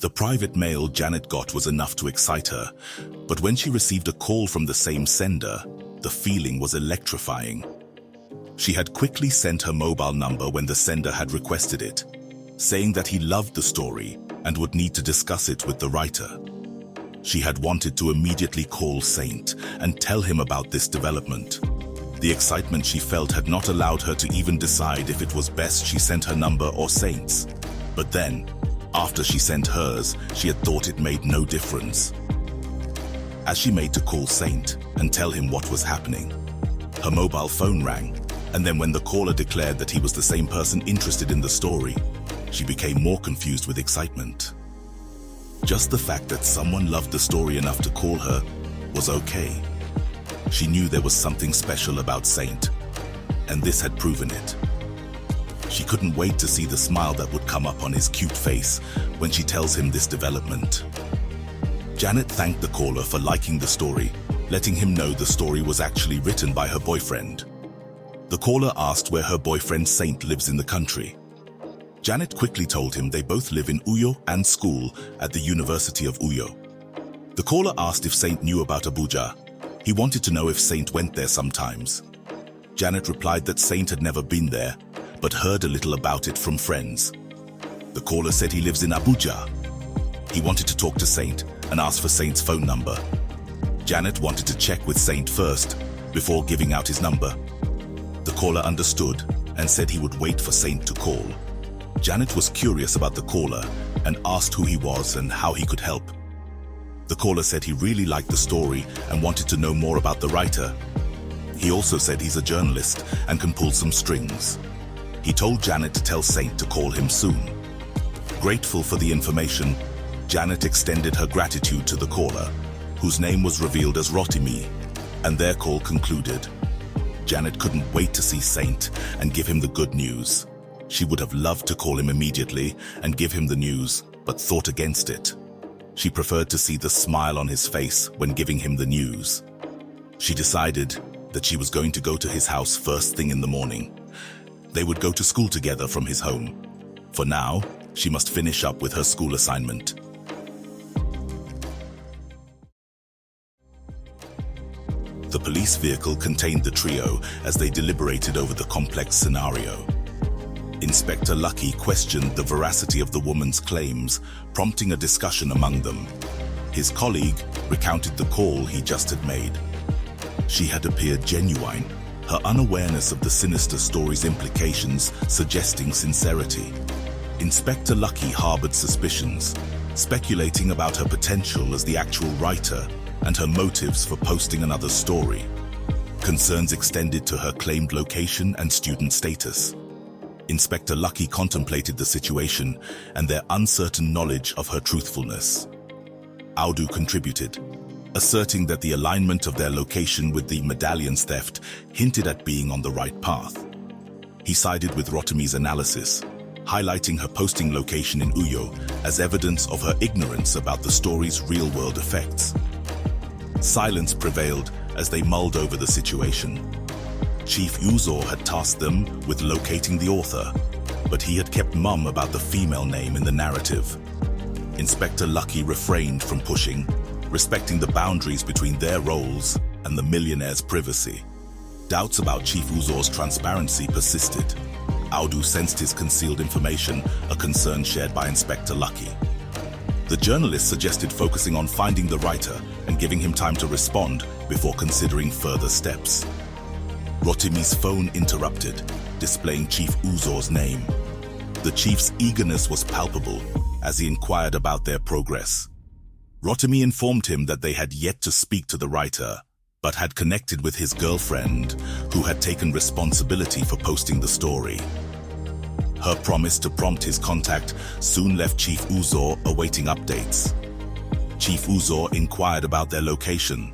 The private mail Janet got was enough to excite her, but when she received a call from the same sender, the feeling was electrifying. She had quickly sent her mobile number when the sender had requested it, saying that he loved the story and would need to discuss it with the writer. She had wanted to immediately call Saint and tell him about this development. The excitement she felt had not allowed her to even decide if it was best she sent her number or Saint's. But then, after she sent hers, she had thought it made no difference. As she made to call Saint and tell him what was happening, her mobile phone rang, and then when the caller declared that he was the same person interested in the story, she became more confused with excitement. Just the fact that someone loved the story enough to call her was okay. She knew there was something special about Saint, and this had proven it. She couldn't wait to see the smile that would come up on his cute face when she tells him this development. Janet thanked the caller for liking the story, letting him know the story was actually written by her boyfriend. The caller asked where her boyfriend Saint lives in the country. Janet quickly told him they both live in Uyo and school at the University of Uyo. The caller asked if Saint knew about Abuja. He wanted to know if Saint went there sometimes. Janet replied that Saint had never been there, but heard a little about it from friends. The caller said he lives in Abuja. He wanted to talk to Saint and asked for Saint's phone number. Janet wanted to check with Saint first before giving out his number. The caller understood and said he would wait for Saint to call. Janet was curious about the caller and asked who he was and how he could help. The caller said he really liked the story and wanted to know more about the writer. He also said he's a journalist and can pull some strings. He told Janet to tell Saint to call him soon. Grateful for the information, Janet extended her gratitude to the caller, whose name was revealed as Rotimi, and their call concluded. Janet couldn't wait to see Saint and give him the good news. She would have loved to call him immediately and give him the news, but thought against it. She preferred to see the smile on his face when giving him the news. She decided that she was going to go to his house first thing in the morning. They would go to school together from his home. For now, she must finish up with her school assignment. The police vehicle contained the trio as they deliberated over the complex scenario. Inspector Lucky questioned the veracity of the woman's claims, prompting a discussion among them. His colleague recounted the call he just had made. She had appeared genuine, her unawareness of the sinister story's implications suggesting sincerity. Inspector Lucky harbored suspicions, speculating about her potential as the actual writer and her motives for posting another story. Concerns extended to her claimed location and student status. Inspector Lucky contemplated the situation and their uncertain knowledge of her truthfulness. Audu contributed, asserting that the alignment of their location with the medallion's theft hinted at being on the right path. He sided with Rotimi's analysis, highlighting her posting location in Uyo as evidence of her ignorance about the story's real-world effects. Silence prevailed as they mulled over the situation. Chief Uzo had tasked them with locating the author, but he had kept mum about the female name in the narrative. Inspector Lucky refrained from pushing, respecting the boundaries between their roles and the millionaire's privacy. Doubts about Chief Uzo's transparency persisted. Audu sensed his concealed information, a concern shared by Inspector Lucky. The journalist suggested focusing on finding the writer and giving him time to respond before considering further steps. Rotimi's phone interrupted, displaying Chief Uzo's name. The chief's eagerness was palpable as he inquired about their progress. Rotimi informed him that they had yet to speak to the writer, but had connected with his girlfriend, who had taken responsibility for posting the story. Her promise to prompt his contact soon left Chief Uzo awaiting updates. Chief Uzo inquired about their location.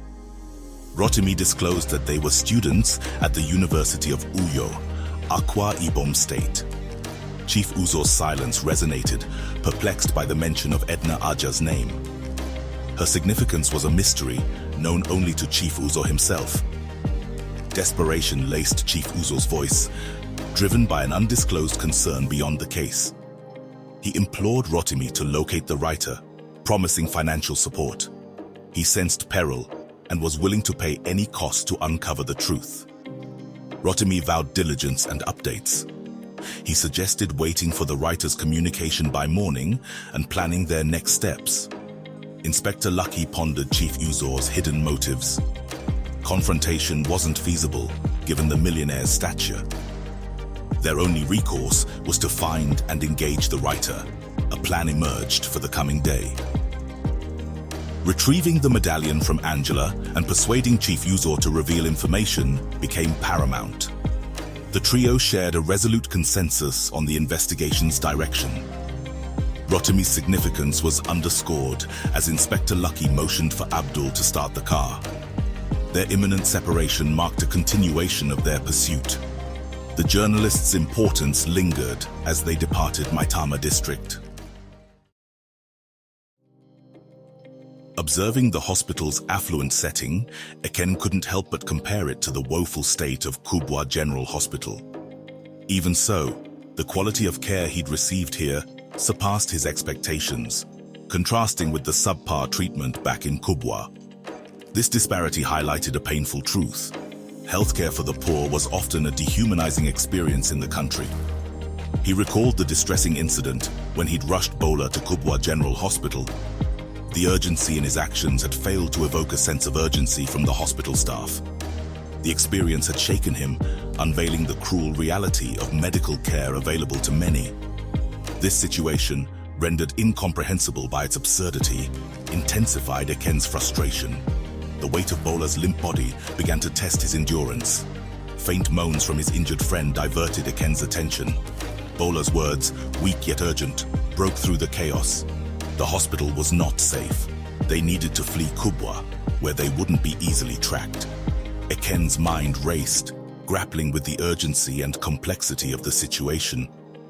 Rotimi disclosed that they were students at the University of Uyo, Akwa Ibom State. Chief Uzo's silence resonated, perplexed by the mention of Edna Aja's name. Her significance was a mystery, known only to Chief Uzo himself. Desperation laced Chief Uzo's voice, driven by an undisclosed concern beyond the case. He implored Rotimi to locate the writer, promising financial support. He sensed peril and was willing to pay any cost to uncover the truth. Rotimi vowed diligence and updates. He suggested waiting for the writer's communication by morning and planning their next steps. Inspector Lucky pondered Chief Uzor's hidden motives. Confrontation wasn't feasible, given the millionaire's stature. Their only recourse was to find and engage the writer. A plan emerged for the coming day. Retrieving the medallion from Angela and persuading Chief Uzor to reveal information became paramount. The trio shared a resolute consensus on the investigation's direction. Rotimi's significance was underscored as Inspector Lucky motioned for Abdul to start the car. Their imminent separation marked a continuation of their pursuit. The journalist's importance lingered as they departed Maitama district. Observing the hospital's affluent setting, Ekene couldn't help but compare it to the woeful state of Kubwa General Hospital. Even so, the quality of care he'd received here surpassed his expectations, contrasting with the subpar treatment back in Kubwa. This disparity highlighted a painful truth. Healthcare for the poor was often a dehumanizing experience in the country. He recalled the distressing incident when he'd rushed Bola to Kubwa General Hospital. The urgency in his actions had failed to evoke a sense of urgency from the hospital staff. The experience had shaken him, unveiling the cruel reality of medical care available to many. This situation, rendered incomprehensible by its absurdity, intensified Ekene's frustration. The weight of Bola's limp body began to test his endurance. Faint moans from his injured friend diverted Ekene's attention. Bola's words, weak yet urgent, broke through the chaos. The hospital was not safe. They needed to flee Kubwa, where they wouldn't be easily tracked. Ekene's mind raced, grappling with the urgency and complexity of the situation.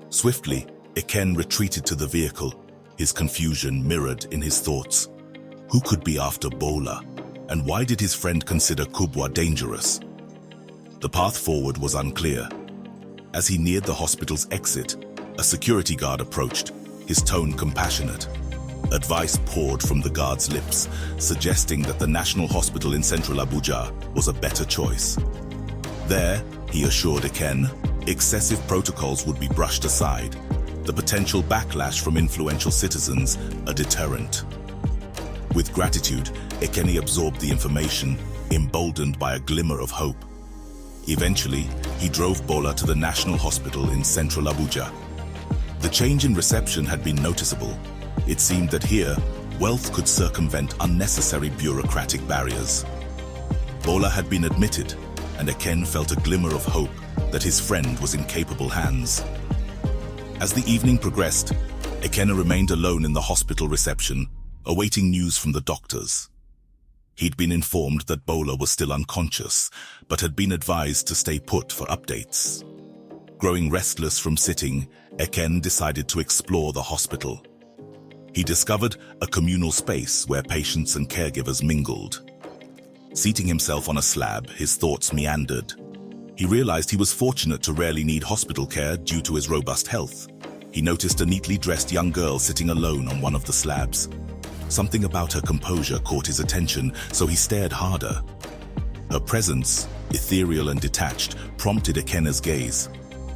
Swiftly, Ekene retreated to the vehicle, his confusion mirrored in his thoughts. Who could be after Bola? And why did his friend consider Kubwa dangerous? The path forward was unclear. As he neared the hospital's exit, a security guard approached, his tone compassionate. Advice poured from the guard's lips, suggesting that the National Hospital in central Abuja was a better choice. There, he assured Ekene, excessive protocols would be brushed aside, the potential backlash from influential citizens a deterrent. With gratitude, Ekene absorbed the information, emboldened by a glimmer of hope. Eventually, he drove Bola to the National Hospital in central Abuja. The change in reception had been noticeable. It seemed that here, wealth could circumvent unnecessary bureaucratic barriers. Bola had been admitted, and Ekene felt a glimmer of hope that his friend was in capable hands. As the evening progressed, Ekene remained alone in the hospital reception, awaiting news from the doctors. He'd been informed that Bola was still unconscious, but had been advised to stay put for updates. Growing restless from sitting, Ekene decided to explore the hospital. He discovered a communal space where patients and caregivers mingled. Seating himself on a slab, his thoughts meandered. He realized he was fortunate to rarely need hospital care due to his robust health. He noticed a neatly dressed young girl sitting alone on one of the slabs. Something about her composure caught his attention, so he stared harder. Her presence, ethereal and detached, prompted Ekene's gaze.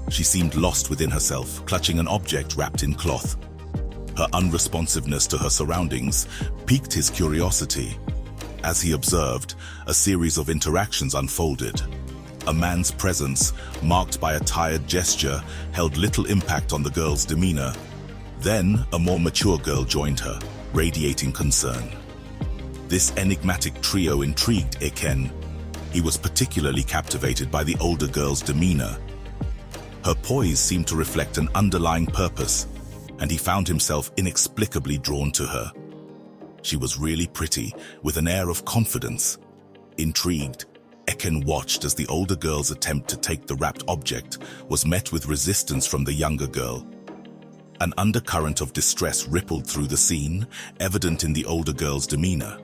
She seemed lost within herself, clutching an object wrapped in cloth. Her unresponsiveness to her surroundings piqued his curiosity. As he observed, a series of interactions unfolded. A man's presence, marked by a tired gesture, held little impact on the girl's demeanor. Then, a more mature girl joined her, radiating concern. This enigmatic trio intrigued Ekene. He was particularly captivated by the older girl's demeanor. Her poise seemed to reflect an underlying purpose, and he found himself inexplicably drawn to her. She was really pretty, with an air of confidence. Intrigued, Ekene watched as the older girl's attempt to take the wrapped object was met with resistance from the younger girl. An undercurrent of distress rippled through the scene, evident in the older girl's demeanor.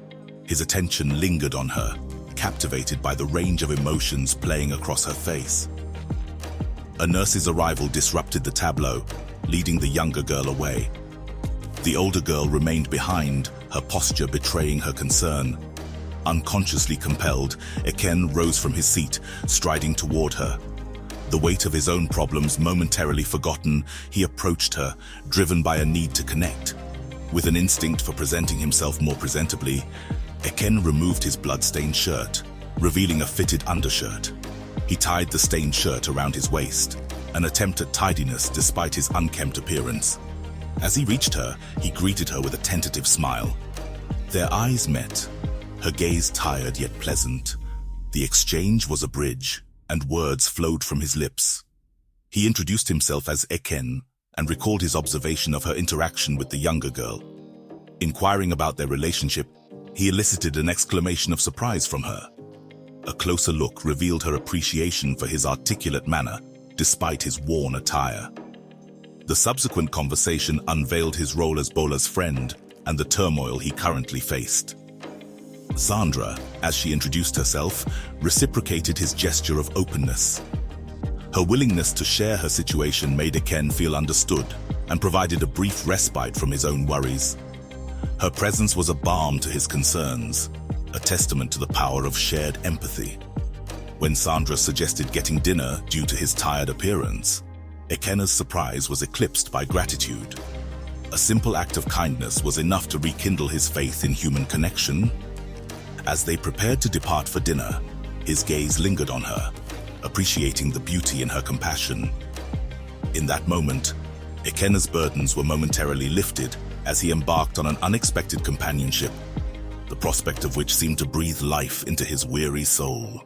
His attention lingered on her, captivated by the range of emotions playing across her face. A nurse's arrival disrupted the tableau. leading the younger girl away. The older girl remained behind, her posture betraying her concern. Unconsciously compelled, Ekene rose from his seat, striding toward her. The weight of his own problems momentarily forgotten, he approached her, driven by a need to connect. With an instinct for presenting himself more presentably, Ekene removed his blood-stained shirt, revealing a fitted undershirt. He tied the stained shirt around his waist, an attempt at tidiness despite his unkempt appearance. As he reached her, he greeted her with a tentative smile. Their eyes met, her gaze tired yet pleasant. The exchange was a bridge, and words flowed from his lips. He introduced himself as Ekene and recalled his observation of her interaction with the younger girl. Inquiring about their relationship, he elicited an exclamation of surprise from her. A closer look revealed her appreciation for his articulate manner, despite his worn attire. The subsequent conversation unveiled his role as Bola's friend and the turmoil he currently faced. Sandra, as she introduced herself, reciprocated his gesture of openness. Her willingness to share her situation made Ekene feel understood and provided a brief respite from his own worries. Her presence was a balm to his concerns, a testament to the power of shared empathy. When Sandra suggested getting dinner due to his tired appearance, Ekene's surprise was eclipsed by gratitude. A simple act of kindness was enough to rekindle his faith in human connection. As they prepared to depart for dinner, his gaze lingered on her, appreciating the beauty in her compassion. In that moment, Ekene's burdens were momentarily lifted as he embarked on an unexpected companionship, the prospect of which seemed to breathe life into his weary soul.